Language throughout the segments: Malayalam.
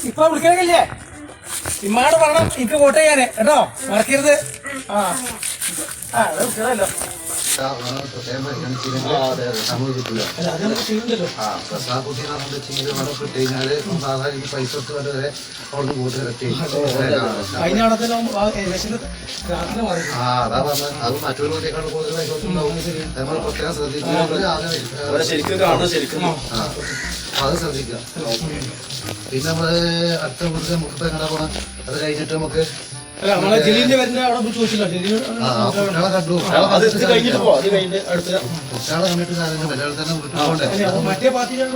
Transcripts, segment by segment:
ഇപ്പൊ വിളിക്കണില്ലേ? ഇമ്മാട് പറയണം എനിക്ക് വോട്ട് ചെയ്യാനേ കേട്ടോ, മറക്കരുത്. കുട്ടികളല്ലോ പൈസ വരെ അവിടെ വോട്ട് കിട്ടി. അതാ പറഞ്ഞത്. അത് മറ്റുള്ളവരെക്കാൾ കൂടുതലായിട്ടുണ്ടാവും. നമ്മൾ പ്രത്യേകം ശ്രദ്ധിക്കുക. അത് ശ്രദ്ധിക്കുക. പിന്നെ നമ്മള് അടുത്ത വീട്ടിൽ നമുക്ക് എങ്ങനെ പോകണം? അത് കഴിഞ്ഞിട്ട് നമുക്ക് ജലീലിന്റെ വരുന്ന അവിടെ ചോദിച്ചില്ല. കുട്ടികളെ കണ്ടു. കുട്ടികളെ കണ്ടിട്ട് കാര്യമില്ല. മലയാളം തന്നെ വീട്ടിൽ പോകണ്ടേ? മറ്റേ പാർട്ടിയിലാണ്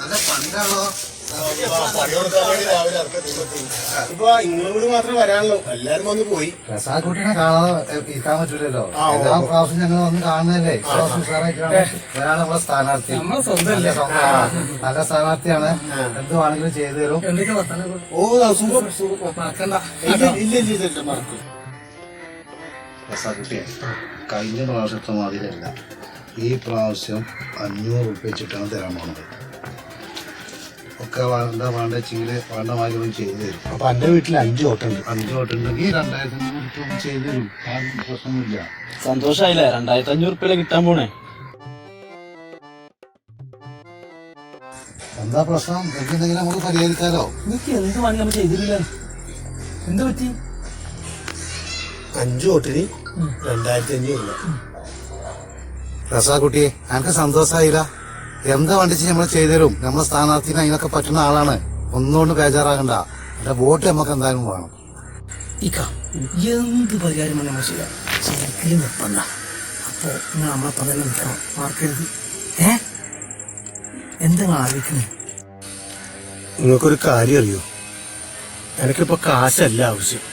നല്ല പണ്ടാണോ? ഇപ്പൊ ഇങ്ങോട്ട് മാത്രം വരാനല്ലോ, എല്ലാരും വന്ന് പോയി. റസാഖുട്ടിനെ കാണാതെ ഇരിക്കാൻ പറ്റൂലല്ലോ. എല്ലാ പ്രാവശ്യം ഞങ്ങൾ വന്ന് കാണുന്നതല്ലേ. ഉഷാറായിട്ടാണ് ഒരാൾ നമ്മളെ സ്ഥാനാർത്ഥി. നല്ല സ്ഥാനാർത്ഥിയാണ്. എന്ത് വേണമെങ്കിലും ചെയ്തു തരും. റസാഖുട്ടിയെ കഴിഞ്ഞ പ്രാവശ്യത്തെ മാതിരിയല്ല, ഈ പ്രാവശ്യം 500 ഉറുപ്പിക വെച്ചിട്ടാണ് തരാൻ പോകുന്നത്. ഒക്കെ വേണ്ട വെച്ചെങ്കിൽ വേണ്ട മാതിരി ചെയ്തു തരും. അപ്പൊ എന്റെ വീട്ടിൽ 5 വോട്ടുണ്ട്. 5 വോട്ടുണ്ടെങ്കിൽ 2500 ചെയ്തു തരും. പ്രശ്നമൊന്നുമില്ല. സന്തോഷായില്ലേ? 2500 ഉറുപ്പിക കിട്ടാൻ പോണേ. എന്താ പ്രശ്നം? എന്തെങ്കിലും നമുക്ക് പരിഹരിക്കാലോ. എനിക്ക് എന്ത് പണി നമ്മൾ ചെയ്തില്ല? എന്ത് പറ്റി? 5 വോട്ടിന് 2500 രൂപ. റസാഖുട്ടി, എനിക്ക് സന്തോഷമായില്ല. എന്താ വേണ്ടിച്ച് നമ്മൾ ചെയ്തുതരും. നമ്മളെ സ്ഥാനാർത്ഥിന് അതിനൊക്കെ പറ്റുന്ന ആളാണ്. ഒന്നുകൊണ്ട് ബേജാറാകണ്ട. എന്റെ വോട്ട് നമുക്ക് എന്തായാലും വേണം. എന്ത് പരിഹാരമാണ് നമ്മൾ ചെയ്യാം? ശരിക്കും നിർബന്ധ. അപ്പൊ നിങ്ങൾ നമ്മളെ പകരം നിൽക്കണം, മാർക്കരുത്. എന്താ ആലോചിക്കണേ? നിങ്ങൾക്കൊരു കാര്യം അറിയോ? എനിക്കിപ്പോ കാശല്ല ആവശ്യം.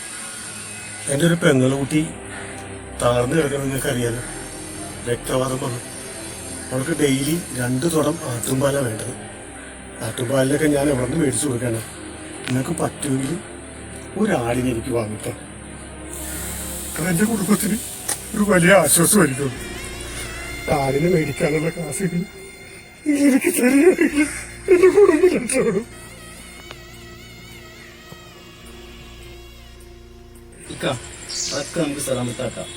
എന്റെ ഒരു പെങ്ങളുകുട്ടി തളർന്നു കിടക്കണം. നിങ്ങൾക്കറിയാലോ, രക്തവാദം വന്നു. അവൾക്ക് ഡെയിലി 2 തുടം ആട്ടുംപാല വേണ്ടത്. ആട്ടുംപാലിനൊക്കെ ഞാൻ എവിടെ നിന്ന് മേടിച്ചു കൊടുക്കണം. നിങ്ങൾക്ക് പറ്റുമെങ്കിൽ ഒരാടിനെ എനിക്ക് വാങ്ങിക്കാം. അത് എന്റെ കുടുംബത്തിന് ഒരു വലിയ ആശ്വാസമായിരിക്കും. ആടിനെ മേടിക്കാനുള്ള കാശ് എനിക്ക് തരികയാണെങ്കിൽ എന്റെ കുടുംബം രക്ഷപ്പെടും. അതൊക്കെ നമുക്ക് സലാമത്താക്കാം.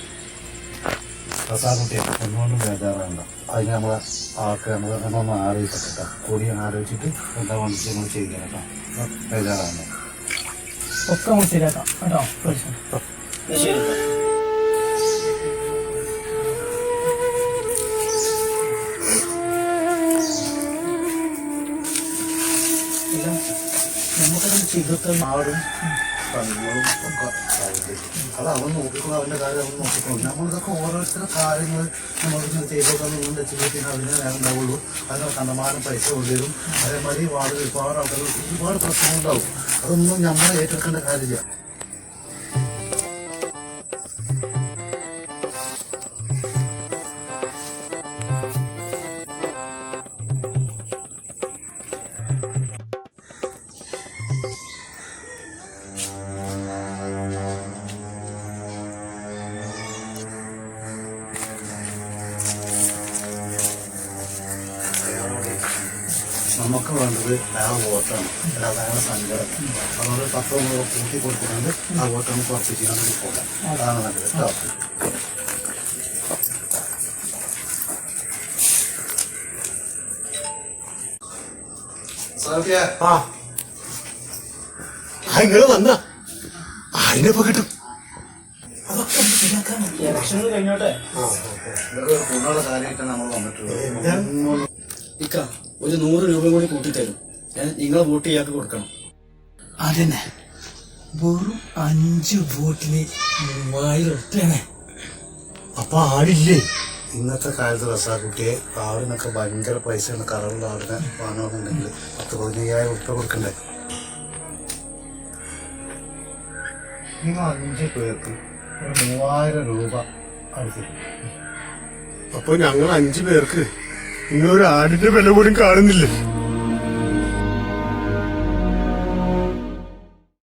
റസാഖുട്ടിയെ ഒന്നുകൊണ്ടും ബേജാറാകണ്ട. അതിന് നമ്മളെ ആൾക്ക് നമ്മളൊന്ന് ആലോചിക്കട്ടെ. കൂടി ആലോചിച്ചിട്ട് എന്താ വേണ്ടിച്ച് നമ്മൾ ചെയ്യാം കേട്ടോ. ബേജാറാകണ്ട. ഒക്കെ നമ്മൾ ശരിയാക്കാം കേട്ടോ. ശരി. നമുക്കത് ചെയ്തൊക്കെ ആടും പണികളും ഒക്കെ അത് അവൻ നോക്കിക്കോ. അവന്റെ കാര്യം അവൻ നോക്കിക്കോ. നമ്മളിതൊക്കെ ഓരോരുത്തരുടെ കാര്യങ്ങൾ നമ്മൾക്ക് ചെയ്തോക്കാന്ന് വെച്ചിട്ട് അതിനെ നേരം ഉണ്ടാവുള്ളൂ. അതിന് കണ്ടമാനം പൈസ കൊണ്ടുവരും. അതേമാതിരി ഒരുപാട് ആൾക്കാർ ഒരുപാട് പ്രശ്നങ്ങളുണ്ടാവും. അതൊന്നും നമ്മൾ ഏറ്റെടുക്കേണ്ട കാര്യമില്ല. നമുക്ക് വേണ്ടത് അയാൾ വോട്ടാണ്, അല്ലാതെ അയാളെ സങ്കടം. അതുകൊണ്ട് 10 കൂട്ടി കൊടുക്കുന്നുണ്ട്. ആ വോട്ട് നമുക്ക് ഉറപ്പ് ചെയ്യാൻ വേണ്ടി പോകാം. അതാണ് നല്ലത് കേട്ടോ. നിങ്ങള് വന്ന ആരിനെപ്പോ കിട്ടും? കഴിഞ്ഞോട്ടെ. പൂർണ്ണ കാര്യമായിട്ടാണ് നമ്മൾ വന്നിട്ടുള്ളത്. ഇക്ക ഒരു 100 രൂപ കൂടി കൂട്ടിത്തരും. നിങ്ങളെ വോട്ട് ഇയാൾക്ക് കൊടുക്കണം. അതന്നെ, വെറും 5 വോട്ടിന് 3000 ഉറുപ്പിയാണ്. അപ്പൊ ആടില്ലേ? ഇന്നത്തെ കാലത്ത് റസാഖുട്ടിയെ ആടിനൊക്കെ ഭയങ്കര പൈസയാണ്. കറവുള്ള ആടിനെ വാങ്ങണമെന്നുണ്ടെങ്കിൽ 10-15,000 ഉറുപ്പിക കൊടുക്കണ്ടേ? നിങ്ങൾ 5 പേർക്ക് ഒരു 3000 രൂപ അടുത്തിട്ട്. അപ്പൊ ഞങ്ങൾ 5 പേർക്ക് നിങ്ങളൊരു ആടിന്റെ വില പോലും കാണുന്നില്ലേ?